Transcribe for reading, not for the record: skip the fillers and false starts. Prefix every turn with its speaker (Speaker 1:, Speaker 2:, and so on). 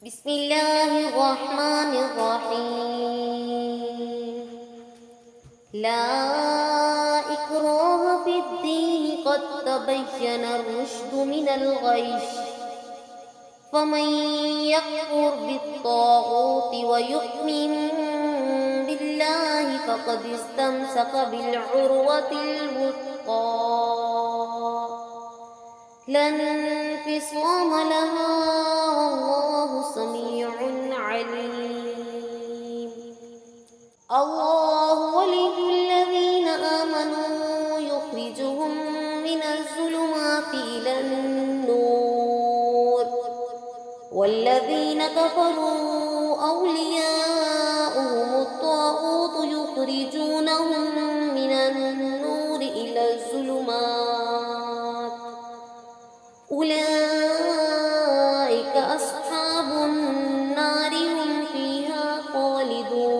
Speaker 1: بسم الله الرحمن الرحيم. لا إكراه في الدين قد تبين الرشد من الغي، فمن يكفر بالطاغوت ويؤمن بالله فقد استمسك بالعروة الوثقى لا انفصام لها والله سميع عليم. الله ولي الذين آمنوا يخرجهم من الظلمات إلى النور، والذين كفروا أولياؤهم الطاغوت يخرجونهم من النور إلى الظلمات، أولئك أصحاب النار هم فيها خالدون.